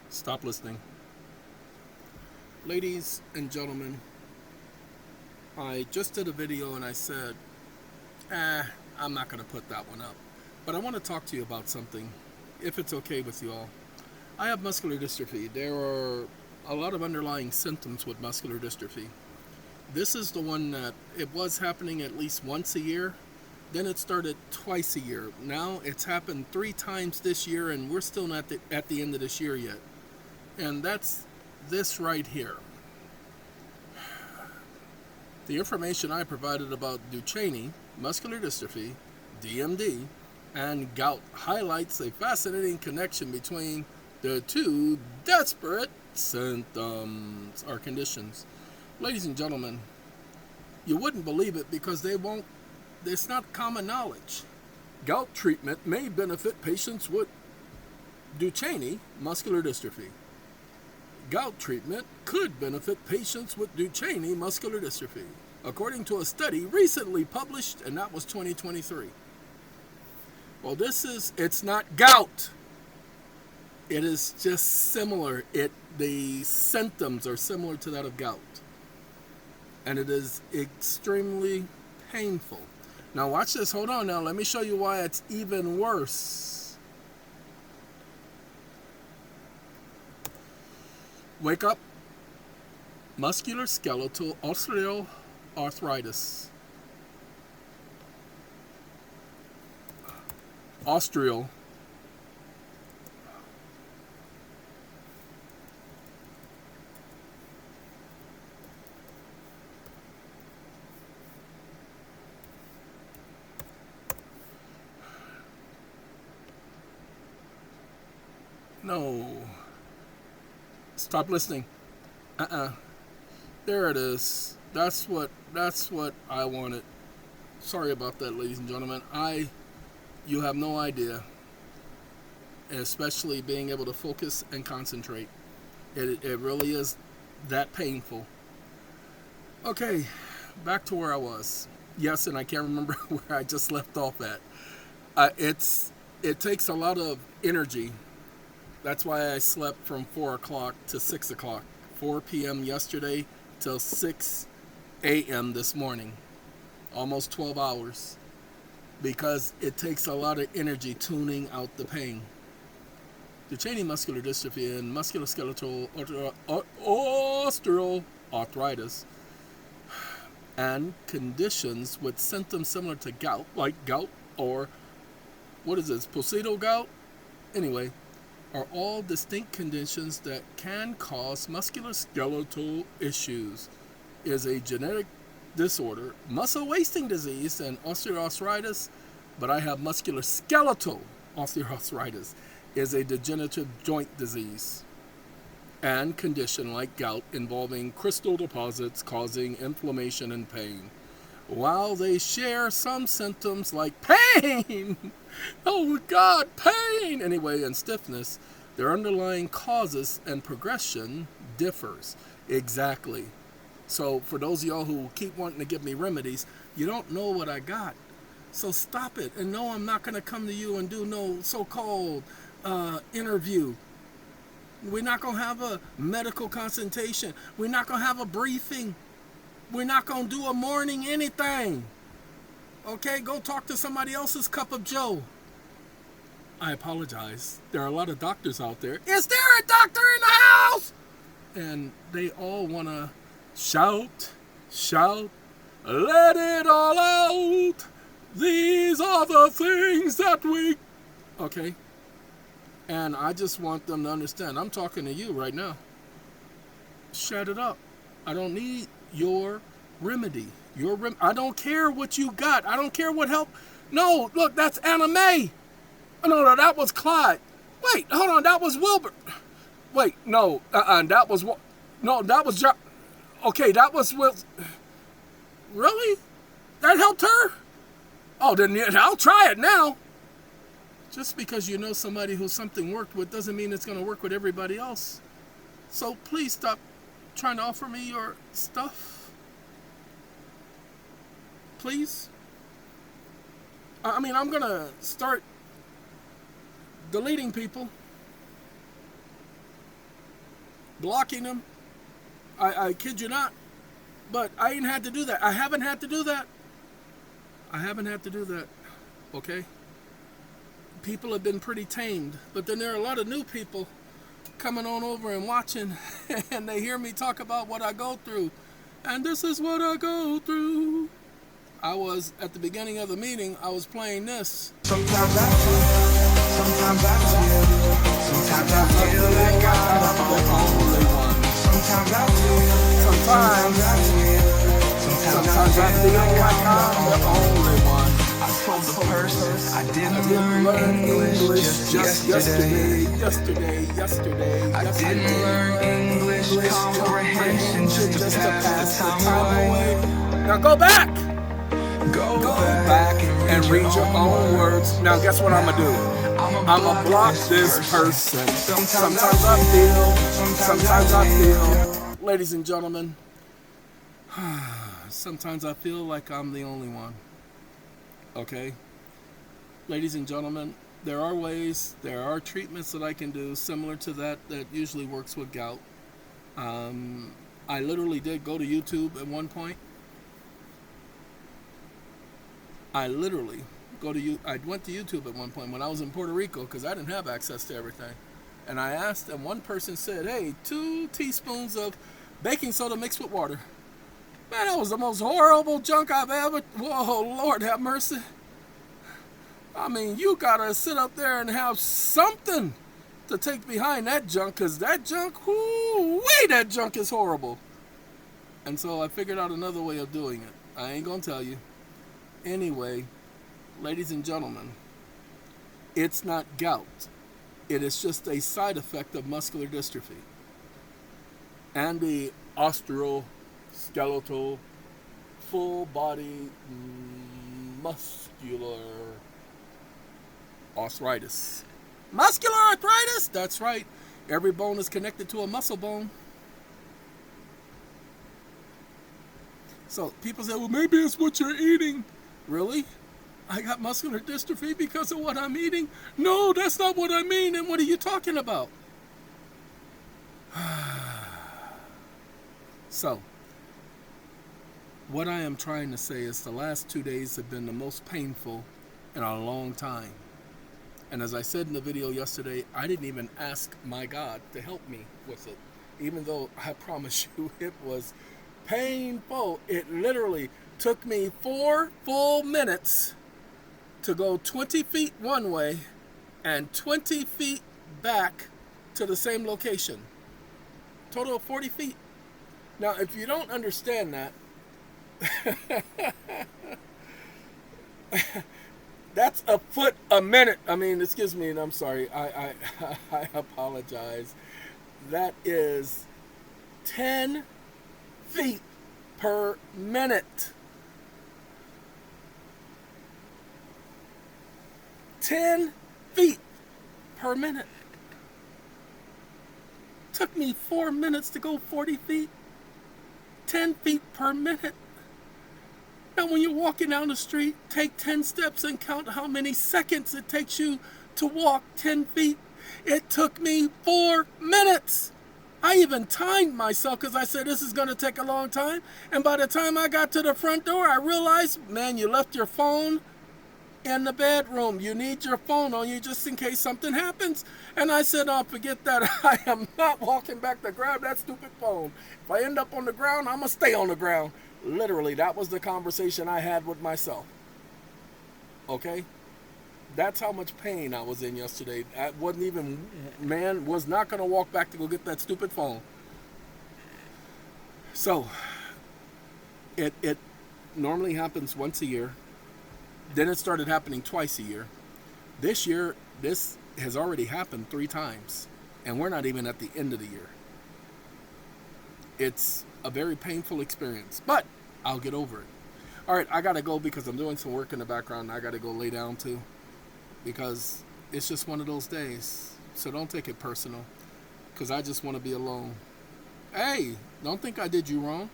Stop listening. Ladies and gentlemen, I just did a video and I said, I'm not going to put that one up. But I want to talk to you about something, if it's okay with you all. I have muscular dystrophy. There are a lot of underlying symptoms with muscular dystrophy. This is the one that it was happening at least once a year. Then it started twice a year. Now it's happened 3 times this year, and we're still not at the end of this year yet. And that's this right here. The information I provided about Duchenne, muscular dystrophy, DMD, and gout highlights a fascinating connection between the two disparate symptoms or conditions. Ladies and gentlemen, you wouldn't believe it because it's not common knowledge. Gout treatment may benefit patients with Duchenne muscular dystrophy. Gout treatment could benefit patients with Duchenne muscular dystrophy, according to a study recently published, and that was 2023. Well, it's not gout. It is just similar. The symptoms are similar to that of gout. And it is extremely painful. Now watch this. Hold on now. Let me show you why it's even worse. Wake up. Musculoskeletal osteoarthritis. Osteal. No. Stop listening. There it is. That's what I wanted. Sorry about that, ladies and gentlemen. You have no idea. Especially being able to focus and concentrate. It really is that painful. Okay, back to where I was. Yes, and I can't remember where I just left off at. It takes a lot of energy. That's why I slept from 4 o'clock to 6 o'clock. 4 p.m. yesterday till 6 a.m. this morning. Almost 12 hours. Because it takes a lot of energy tuning out the pain. Duchenne muscular dystrophy and musculoskeletal osteoarthritis and conditions with symptoms similar to gout, like gout or what is this, posito gout? Anyway, are all distinct conditions that can cause musculoskeletal issues. Is a genetic disorder, muscle wasting disease, and osteoarthritis, but I have musculoskeletal osteoarthritis, is a degenerative joint disease and condition like gout involving crystal deposits causing inflammation and pain. While they share some symptoms like pain, oh God, pain, anyway, and stiffness, their underlying causes and progression differs. Exactly. So for those of y'all who keep wanting to give me remedies, you don't know what I got. So stop it. And no, I'm not going to come to you and do no so-called interview. We're not going to have a medical consultation. We're not going to have a briefing. We're not going to do a morning anything. Okay, go talk to somebody else's cup of joe. I apologize. There are a lot of doctors out there. Is there a doctor in the house? And they all want to shout, let it all out. These are the things that we... Okay. And I just want them to understand. I'm talking to you right now. Shut it up. I don't need your remedy. I don't care what you got. I don't care what help. No, look, that's anime. No, that was Clyde. Wait, hold on, that was Wilbur. Wait, no, that was what? No, that was John. Okay, that was Will. Really? That helped her? Oh, then yeah, I'll try it now. Just because you know somebody who something worked with doesn't mean it's going to work with everybody else. So please stop trying to offer me your stuff. Please. I mean, I'm going to start deleting people. blocking them. I kid you not. But I ain't had to do that. I haven't had to do that. I haven't had to do that. Okay? People have been pretty tamed. But then there are a lot of new people coming on over and watching. And they hear me talk about what I go through. And this is what I go through. I was, at the beginning of the meeting, I was playing this. Sometimes I feel like I'm the only one. Sometimes I feel like I'm the only one. I told the person I didn't learn English just yesterday. I didn't learn English comprehension just to pass the time away. Now go back. Go back and read your own words. Now guess what I'm going to do? I'm going to block this person. Sometimes I feel, ladies and gentlemen, sometimes I feel like I'm the only one. Okay? Ladies and gentlemen, there are ways, there are treatments that I can do similar to that usually works with gout. I literally did go to YouTube at one point. I went to YouTube at one point when I was in Puerto Rico because I didn't have access to everything. And I asked, and one person said, hey, 2 teaspoons of baking soda mixed with water. Man, that was the most horrible junk I've ever... Whoa, Lord have mercy. I mean, you gotta sit up there and have something to take behind that junk, because that junk, whoo-wee, that junk is horrible. And so I figured out another way of doing it. I ain't gonna tell you. Anyway, ladies and gentlemen, it's not gout. It is just a side effect of muscular dystrophy and the osteoskeletal, full body muscular arthritis. Muscular arthritis? That's right. Every bone is connected to a muscle bone. So people say, well, maybe it's what you're eating. Really? I got muscular dystrophy because of what I'm eating? No, that's not what I mean. And what are you talking about? So, what I am trying to say is the last 2 days have been the most painful in a long time. And as I said in the video yesterday, I didn't even ask my God to help me with it. Even though I promise you it was painful. It literally took me 4 full minutes to go 20 feet one way and 20 feet back to the same location. Total of 40 feet. Now, if you don't understand that, that's a foot a minute. I mean, excuse me, and I'm sorry. I apologize. That is 10 feet per minute. 10 feet per minute. Took me 4 minutes to go 40 feet. 10 feet per minute. Now when you're walking down the street, take 10 steps and count how many seconds it takes you to walk 10 feet. It took me 4 minutes. I even timed myself because I said this is going to take a long time. And by the time I got to the front door, I realized, man, you left your phone in the bedroom. You need your phone on you just in case something happens. And I said, oh, forget that. I am not walking back to grab that stupid phone. If I end up on the ground, I'm going to stay on the ground. Literally, that was the conversation I had with myself. Okay? That's how much pain I was in yesterday. I wasn't even, was not going to walk back to go get that stupid phone. So, it normally happens once a year. Then it started happening twice a year. This year, this has already happened 3 times. And we're not even at the end of the year. It's a very painful experience. But I'll get over it. All right, I got to go because I'm doing some work in the background. I got to go lay down too. Because it's just one of those days. So don't take it personal. Because I just want to be alone. Hey, don't think I did you wrong.